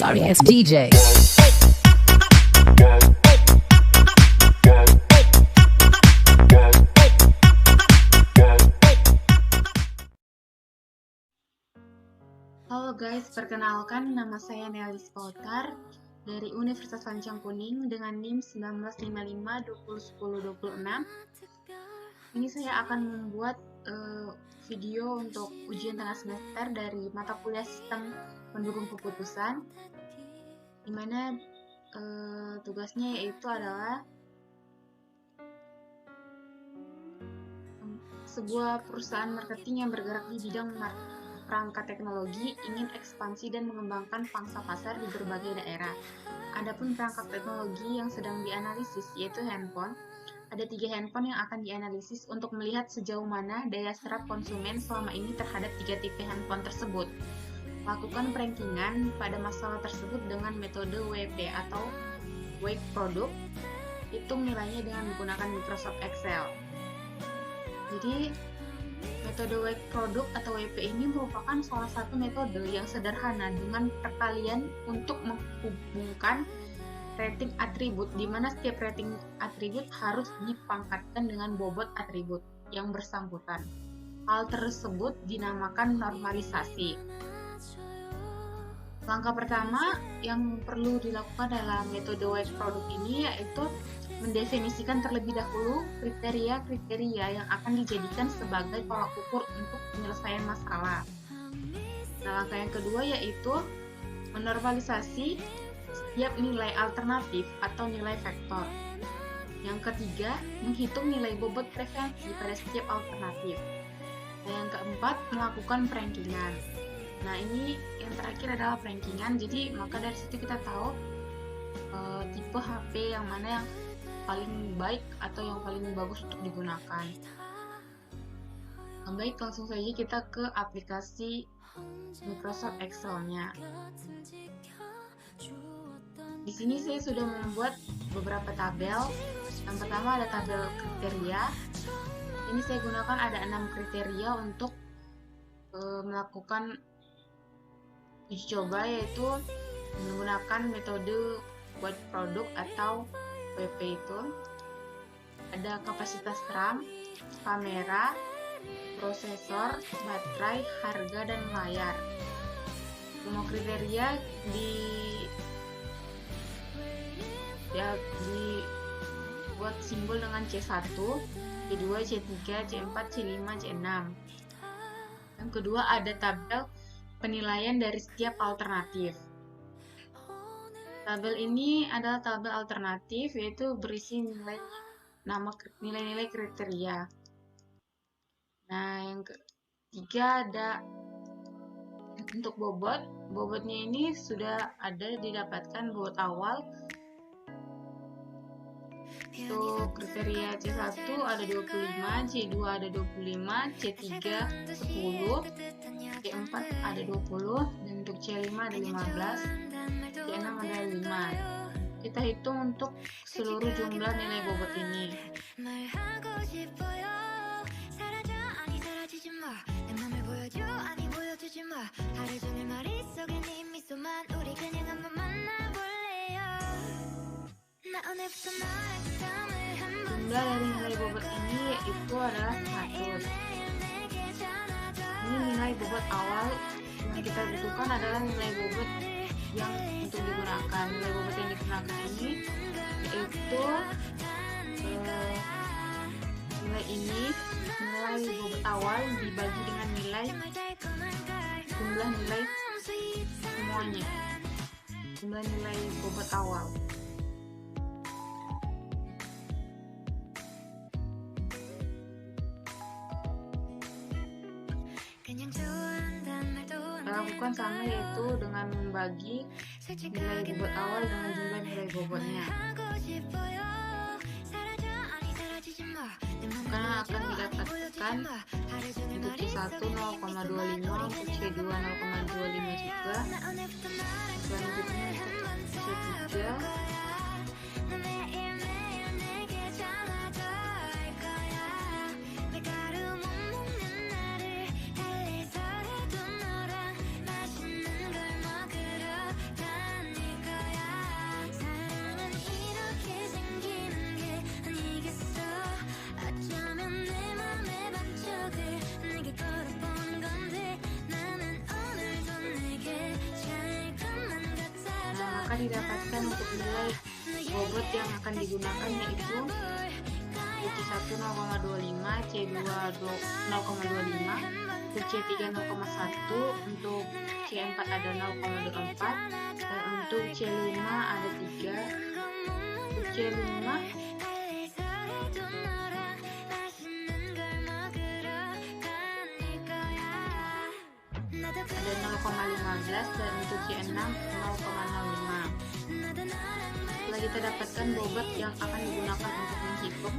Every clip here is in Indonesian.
Sorry ass DJ. Halo guys, perkenalkan nama saya Nelis Pautar dari Universitas Lancang Kuning dengan NIM 1955201026. Ini saya akan membuat video untuk ujian tengah semester dari mata kuliah Sistem Pendukung Keputusan, di mana tugasnya yaitu adalah sebuah perusahaan marketing yang bergerak di bidang perangkat teknologi ingin ekspansi dan mengembangkan pangsa pasar di berbagai daerah. Adapun perangkat teknologi yang sedang dianalisis yaitu handphone. Ada 3 handphone yang akan dianalisis untuk melihat sejauh mana daya serap konsumen selama ini terhadap 3 tipe handphone tersebut. Lakukan perankingan pada masalah tersebut dengan metode WP atau Wake Product. Hitung nilainya dengan menggunakan Microsoft Excel. Jadi metode Wake Product atau WP ini merupakan salah satu metode yang sederhana dengan perkalian untuk menghubungkan rating atribut, di mana setiap rating atribut harus dipangkatkan dengan bobot atribut yang bersangkutan. Hal tersebut dinamakan normalisasi. Langkah pertama yang perlu dilakukan dalam metode Wake Product ini yaitu mendefinisikan terlebih dahulu kriteria-kriteria yang akan dijadikan sebagai tolak ukur untuk penyelesaian masalah. Nah, langkah yang kedua yaitu menormalisasi setiap nilai alternatif atau nilai vektor. Yang ketiga, menghitung nilai bobot preferensi pada setiap alternatif. Dan yang keempat, melakukan perankingan. Nah, ini yang terakhir adalah perankingan. Jadi, maka dari situ kita tahu tipe HP yang mana yang paling baik atau yang paling bagus untuk digunakan. Baik, langsung saja kita ke aplikasi Microsoft Excel-nya. Di sini saya sudah membuat beberapa tabel. Yang pertama ada tabel kriteria. Ini saya gunakan ada 6 kriteria untuk melakukan uji coba, yaitu menggunakan metode Wake Product atau WP itu. Ada kapasitas RAM, kamera, prosesor, baterai, harga, dan layar. Semua kriteria dibuat simbol dengan C1, C2, C3, C4, C5, C6. Yang kedua ada tabel penilaian dari setiap alternatif. Tabel ini adalah tabel alternatif, yaitu berisi nilai-nilai kriteria. Nah, yang ketiga ada untuk bobot. Bobotnya ini sudah ada didapatkan bobot awal. Untuk kriteria C1 ada 25, C2 ada 25, C3 10, C4 ada 20, dan untuk C5 ada 15, C6 ada 5. Kita hitung untuk seluruh jumlah nilai bobot ini. Jumlah dari nilai bobot ini yaitu adalah 100. Ini nilai bobot awal. Yang kita butuhkan adalah nilai bobot yang untuk digunakan. Nilai bobot yang digunakan ini yaitu nilai ini, nilai bobot awal dibagi dengan jumlah nilai semuanya, jumlah nilai bobot awal. Lakukan sama, yaitu dengan membagi nilai bobot awal dengan jumlah nilai bobotnya. Karena akan didapatkan untuk C1 0,25, untuk C2 0,25 juga. Selanjutnya untuk C3 didapatkan untuk nilai bobot yang akan digunakan, yaitu C1 0,25, C2 0,25, untuk C3 0,1, untuk C4 ada 0,24, dan untuk C5 ada 3. Untuk C5 ada 0,15 dan untuk C6 0,05. Setelah kita dapatkan bobot yang akan digunakan untuk menghitung,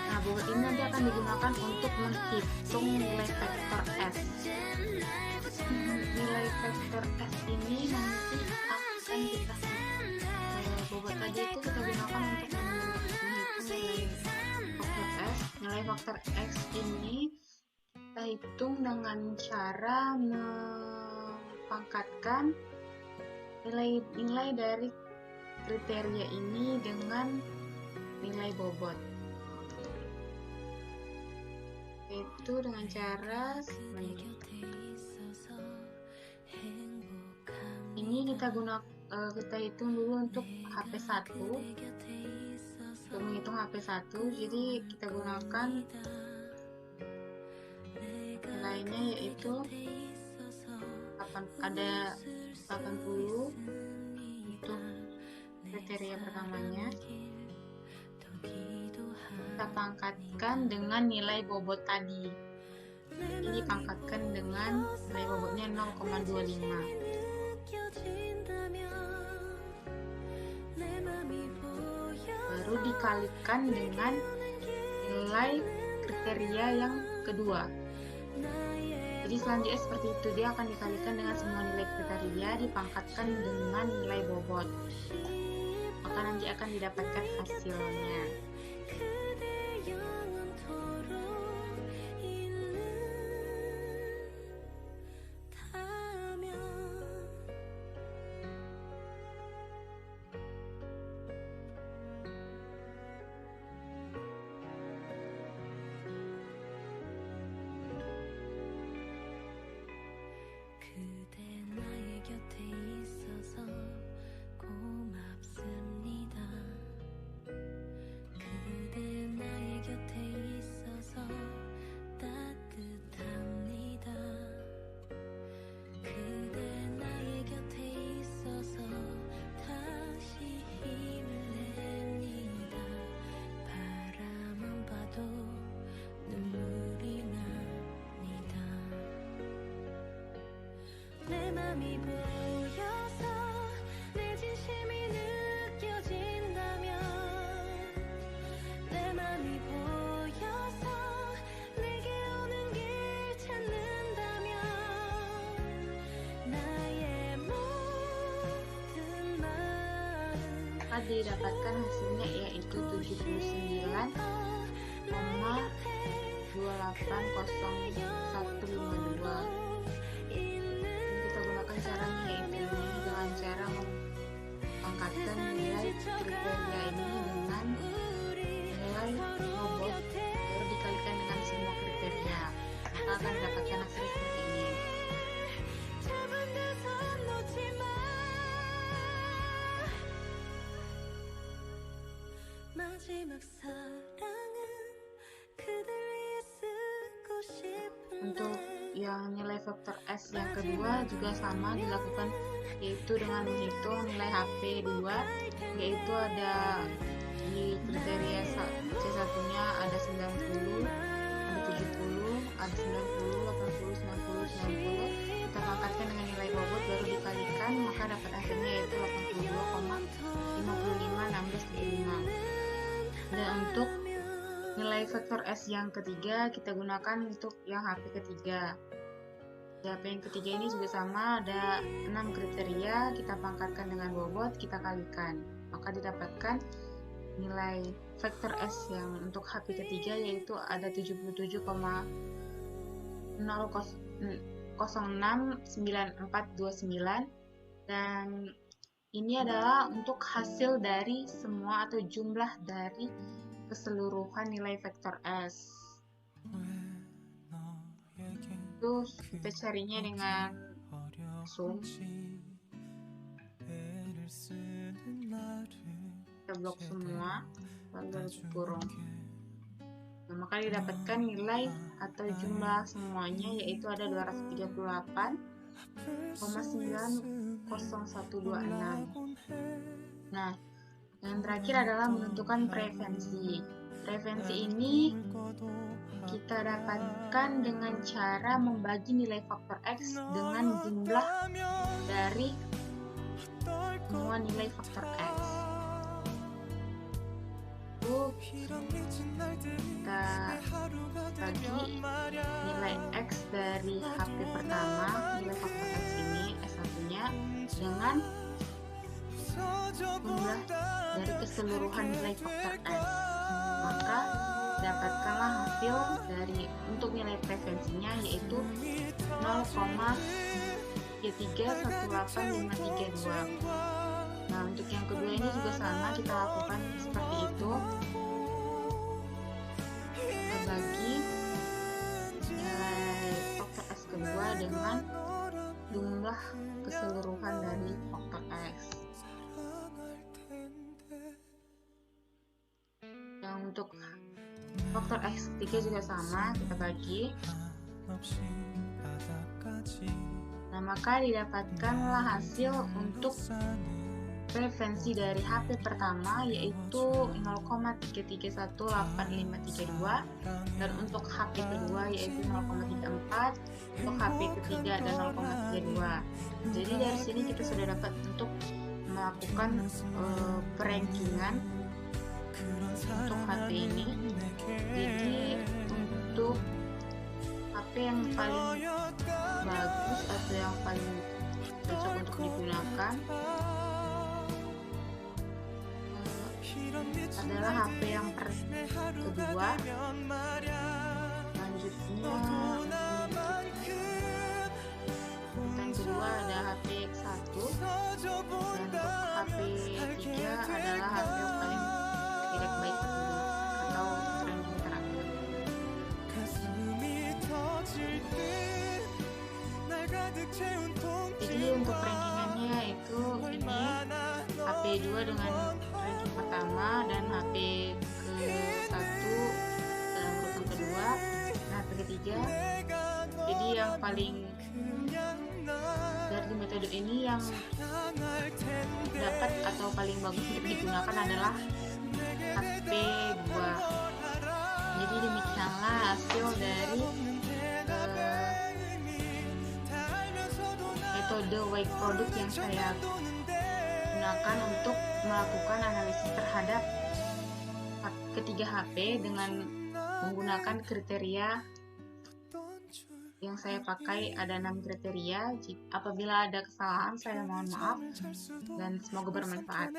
nah bobot ini nanti akan digunakan untuk menghitung nilai vektor S. Nilai vektor S ini nanti akan kita bobot tadi itu kita gunakan untuk menghitung nilai vektor S. Nilai vektor X ini kita hitung dengan cara mempangkatkan nilai dari kriteria ini dengan nilai bobot, itu dengan cara ini kita hitung dulu untuk HP1. Untuk menghitung HP1, jadi kita gunakan nilainya yaitu ada 80 untuk kriteria pertamanya. Kita pangkatkan dengan nilai bobot tadi. Ini pangkatkan dengan nilai bobotnya 0,25. Baru dikalikan dengan nilai kriteria yang kedua. Jadi selanjutnya seperti itu, dia akan dikalikan dengan semua nilai kriteria, dipangkatkan dengan nilai bobot, maka nanti akan didapatkan hasilnya. Didapatkan hasilnya yaitu 79,2800152. Kita gunakan caranya yaitu dengan cara mempangkatkan nilai kriteria ini dengan nilai bobot, baru dikalikan dengan semua kriteria, maka akan didapatkan hasil seperti ini. Untuk yang nilai vektor S yang kedua juga sama dilakukan, yaitu dengan menghitung nilai HP2, yaitu ada di kriteria C1 nya ada 90, ada 70, ada 90, 80, 90, 90. Kita pangkatkan dengan nilai bobot, baru dikalikan, maka dapat hasilnya yaitu 82,551675. Dan untuk nilai vektor S yang ketiga kita gunakan untuk yang HP ketiga. Di HP yang ketiga ini juga sama, ada 6 kriteria, kita pangkatkan dengan bobot, kita kalikan, maka didapatkan nilai vektor S yang untuk HP ketiga yaitu ada 77,0069429, dan ini adalah untuk hasil dari semua atau jumlah dari keseluruhan nilai vektor S. Itu kita carinya dengan sum. Kita blok semua, lalu kurung. Nah, maka didapatkan nilai atau jumlah semuanya yaitu ada 238,90126. Nah, yang terakhir adalah menentukan preferensi. Preferensi ini kita dapatkan dengan cara membagi nilai faktor X dengan jumlah dari semua nilai faktor X. Kita bagi nilai X dari HP pertama, nilai faktor X ini S1-nya, dengan jumlah dari keseluruhan nilai faktor X. Maka dapatkanlah hasil dari untuk nilai preferensinya yaitu 0,3318532. Nah, untuk yang kedua ini juga sama, kita lakukan seperti itu. Kita bagi nilai faktor X kedua dengan jumlah keseluruhan dari faktor X. Yang untuk faktor X ketiga juga sama, kita bagi. Nah, maka didapatkanlah hasil untuk preferensi dari HP pertama yaitu 0,3318532, dan untuk HP kedua yaitu 0,34, untuk HP ketiga ada 0,32. Jadi dari sini kita sudah dapat untuk melakukan perankingan untuk HP ini. Jadi untuk HP yang paling bagus atau yang paling cocok untuk digunakan adalah HP yang kedua. Selanjutnya yang kedua ada HP X1, dan untuk HP 3 adalah HP yang paling tidak baik atau ranking terakhir. Jadi untuk rankingannya itu ini HP 2 dengan ranking pertama dan HP ke-1 dalam urutan kedua, nah HP ketiga. Jadi yang paling dari metode ini yang dapat atau paling bagus untuk digunakan adalah HP 2. Jadi demikianlah hasil dari metode wake product yang saya gunakan untuk melakukan analisis terhadap ketiga HP dengan menggunakan kriteria yang saya pakai. Ada 6 kriteria. Apabila ada kesalahan saya mohon maaf, dan semoga bermanfaat.